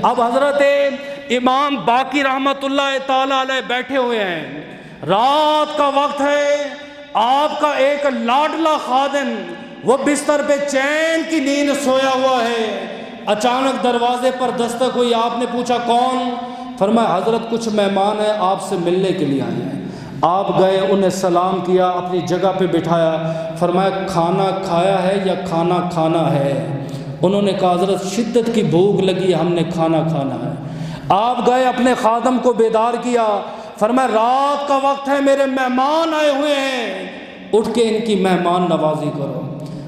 اب حضرت امام باقی رحمت اللہ تعالیٰ علیہ بیٹھے ہوئے ہیں، رات کا وقت ہے، آپ کا ایک لاڈلا خادم وہ بستر پہ چین کی نیند سویا ہوا ہے، اچانک دروازے پر دستک ہوئی، آپ نے پوچھا کون؟ فرمایا حضرت کچھ مہمان ہیں آپ سے ملنے کے لیے آئے ہیں۔ آپ گئے، انہیں سلام کیا، اپنی جگہ پہ بٹھایا، فرمایا کھانا کھایا ہے یا کھانا کھانا ہے؟ انہوں نے کہا حضرت شدت کی بھوک لگی، ہم نے کھانا کھانا ہے۔ آپ گئے، اپنے خادم کو بیدار کیا، فرمایا رات کا وقت ہے، میرے مہمان آئے ہوئے ہیں، اٹھ کے ان کی مہمان نوازی کرو۔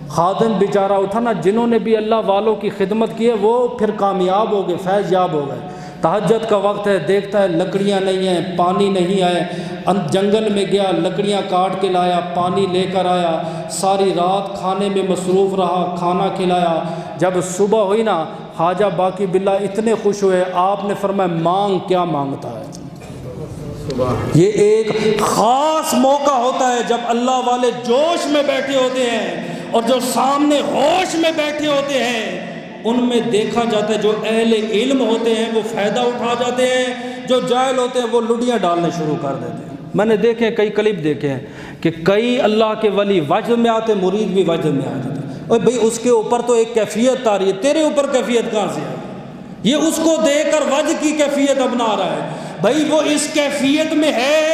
خادم بیچارہ اٹھا نا، جنہوں نے بھی اللہ والوں کی خدمت کی ہے وہ پھر کامیاب ہو گئے، فیض یاب ہو گئے۔ تہجد کا وقت ہے، دیکھتا ہے لکڑیاں نہیں ہیں، پانی نہیں ہے، جنگل میں گیا، لکڑیاں کاٹ کے لایا، پانی لے کر آیا، ساری رات کھانے میں مصروف رہا، کھانا کھلایا۔ جب صبح ہوئی نا، خواجہ باقی باللہ اتنے خوش ہوئے، آپ نے فرمایا مانگ کیا مانگتا ہے؟ یہ ایک خاص موقع ہوتا ہے جب اللہ والے جوش میں بیٹھے ہوتے ہیں، اور جو سامنے ہوش میں بیٹھے ہوتے ہیں ان میں دیکھا جاتا ہے جو اہل علم ہوتے ہیں وہ فائدہ اٹھا جاتے ہیں، جو جاہل ہوتے ہیں وہ لڈیاں ڈالنے شروع کر دیتے ہیں۔ میں نے دیکھے کئی کلپ دیکھے ہیں کہ کئی اللہ کے ولی وجد میں آتے، مرید بھی وجد میں آ جاتے ہیں۔ اور بھئی اس کے اوپر تو ایک کیفیت آ رہی ہے، تیرے اوپر کیفیت کہاں سے آئی؟ یہ اس کو دیکھ کر وجد کی کیفیت اپنا رہا ہے۔ بھئی وہ اس کیفیت میں ہے،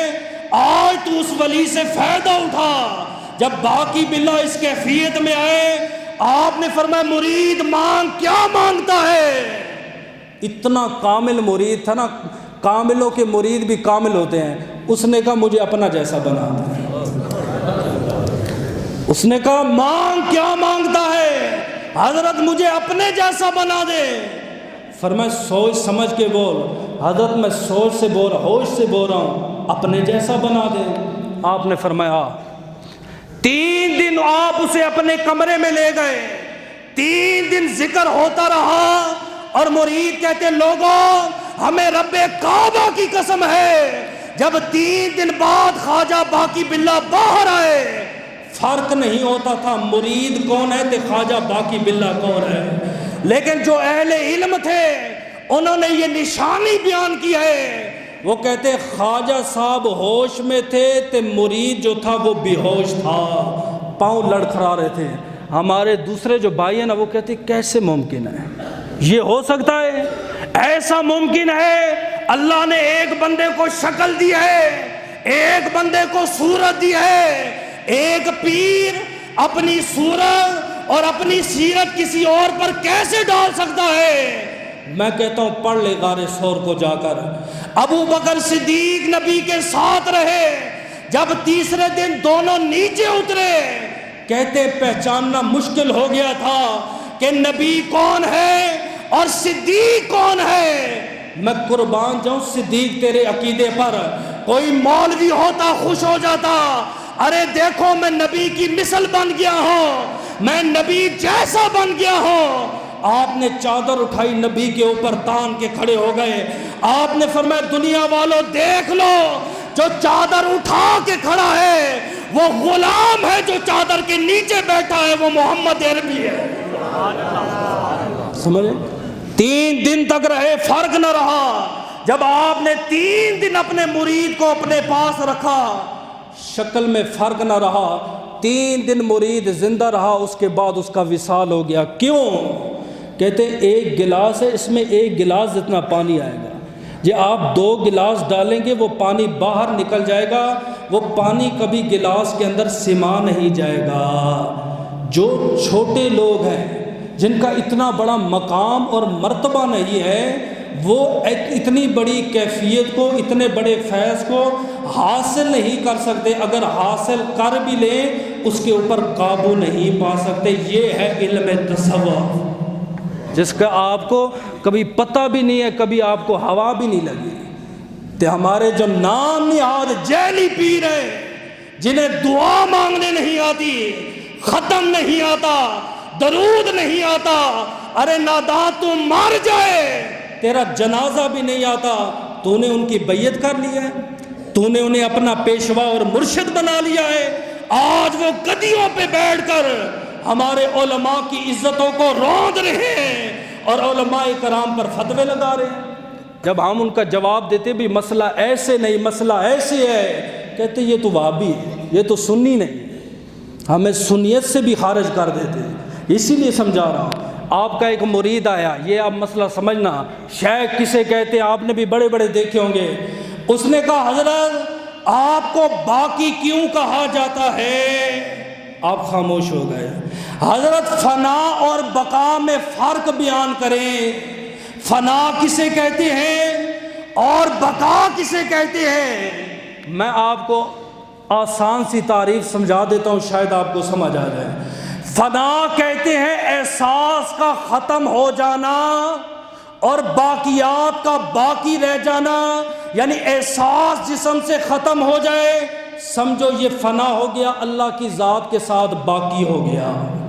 آج تو اس ولی سے فائدہ اٹھا۔ جب باقی باللہ اس کیفیت میں آئے، آپ نے فرمایا مرید مانگ کیا مانگتا ہے؟ اتنا کامل مرید تھا نا، کاملوں کے مرید بھی کامل ہوتے ہیں۔ اس نے کہا مجھے اپنا جیسا بنا دے۔ اس نے کہا مانگ کیا مانگتا ہے؟ حضرت مجھے اپنے جیسا بنا دے۔ فرمایا سوچ سمجھ کے بول۔ حضرت میں سوچ سے بول رہا، ہوش سے بول رہا ہوں، اپنے جیسا بنا دے۔ آپ نے فرمایا 3 دن آپ اسے اپنے کمرے میں لے گئے، 3 دن ذکر ہوتا رہا، اور مرید کہتے لوگوں ہمیں رب کعبہ کی قسم ہے، جب 3 دن بعد خواجہ باقی باللہ باہر آئے، فرق نہیں ہوتا تھا مرید کون ہے تے خواجہ باقی باللہ کون ہے۔ لیکن جو اہل علم تھے انہوں نے یہ نشانی بیان کی ہے، وہ کہتے خواجہ صاحب ہوش میں تھے تے مرید جو تھا وہ بے ہوش تھا، پاؤں لڑکھڑا رہے تھے۔ ہمارے دوسرے جو بھائی ہیں نا وہ کہتے کیسے ممکن ہے، یہ ہو سکتا ہے؟ ایسا ممکن ہے اللہ نے ایک بندے کو شکل دی ہے، ایک بندے کو صورت دی ہے، ایک پیر اپنی صورت اور اپنی سیرت کسی اور پر کیسے ڈال سکتا ہے؟ میں کہتا ہوں پڑھ لے غار ثور کو جا کر۔ ابو بکر صدیق نبی کے ساتھ رہے، جب تیسرے دن دونوں نیچے اترے، کہتے پہچاننا مشکل ہو گیا تھا کہ نبی کون ہے اور صدیق کون ہے۔ میں قربان جاؤں صدیق تیرے عقیدے پر، کوئی مولوی ہوتا خوش ہو جاتا، ارے دیکھو میں نبی کی مثل بن گیا ہوں، میں نبی جیسا بن گیا ہوں۔ آپ نے چادر اٹھائی، نبی کے اوپر تان کے کھڑے ہو گئے۔ آپ نے فرمایا دنیا والوں دیکھ لو، جو چادر اٹھا کے کھڑا ہے وہ غلام ہے، جو چادر کے نیچے بیٹھا ہے وہ محمد عربی ہے۔ سمجھے؟ 3 دن تک رہے، فرق نہ رہا۔ جب آپ نے 3 دن اپنے مرید کو اپنے پاس رکھا، شکل میں فرق نہ رہا، 3 دن مرید زندہ رہا، اس کے بعد اس کا وصال ہو گیا۔ کیوں؟ کہتے 1 گلاس ہے، اس میں 1 گلاس جتنا پانی آئے گا، جی آپ 2 گلاس ڈالیں گے وہ پانی باہر نکل جائے گا، وہ پانی کبھی گلاس کے اندر سما نہیں جائے گا۔ جو چھوٹے لوگ ہیں جن کا اتنا بڑا مقام اور مرتبہ نہیں ہے، وہ اتنی بڑی کیفیت کو، اتنے بڑے فیض کو حاصل نہیں کر سکتے، اگر حاصل کر بھی لیں اس کے اوپر قابو نہیں پا سکتے۔ یہ ہے علم تصوف، جس کا آپ کو کبھی پتہ بھی نہیں ہے، کبھی آپ کو ہوا بھی نہیں لگی۔ تو ہمارے جو نام نہاد جیلی پیر ہیں، جنہیں دعا مانگنے نہیں آتی، ختم نہیں آتا، درود نہیں آتا، ارے ناداں تو مر جائے، تیرا جنازہ بھی نہیں آتا، تو نے ان کی بیعت کر لی ہے، تو نے انہیں اپنا پیشوا اور مرشد بنا لیا ہے۔ آج وہ گدیوں پہ بیٹھ کر ہمارے علماء کی عزتوں کو روند رہے ہیں، اور علماء کرام پر فتوے لگا رہے ہیں۔ جب ہم ان کا جواب دیتے بھی مسئلہ ایسے نہیں، مسئلہ ایسے ہے، کہتے یہ تو وہابی ہے، یہ تو سنی نہیں، ہمیں سنیت سے بھی خارج کر دیتے ہیں۔ اسی لیے سمجھا رہا ہوں، آپ کا ایک مرید آیا، یہ آپ مسئلہ سمجھنا، شیخ کسے کہتے ہیں آپ نے بھی بڑے بڑے دیکھے ہوں گے، اس نے کہا حضرت آپ کو باقی کیوں کہا جاتا ہے؟ آپ خاموش ہو گئے۔ حضرت فنا اور بقا میں فرق بیان کریں، فنا کسے کہتے ہیں اور بقا کسے کہتے ہیں؟ میں آپ کو آسان سی تعریف سمجھا دیتا ہوں، شاید آپ کو سمجھ آ جائے۔ فنا کہتے ہیں احساس کا ختم ہو جانا، اور باقیات کا باقی رہ جانا، یعنی احساس جسم سے ختم ہو جائے، سمجھو یہ فنا ہو گیا، اللہ کی ذات کے ساتھ باقی ہو گیا۔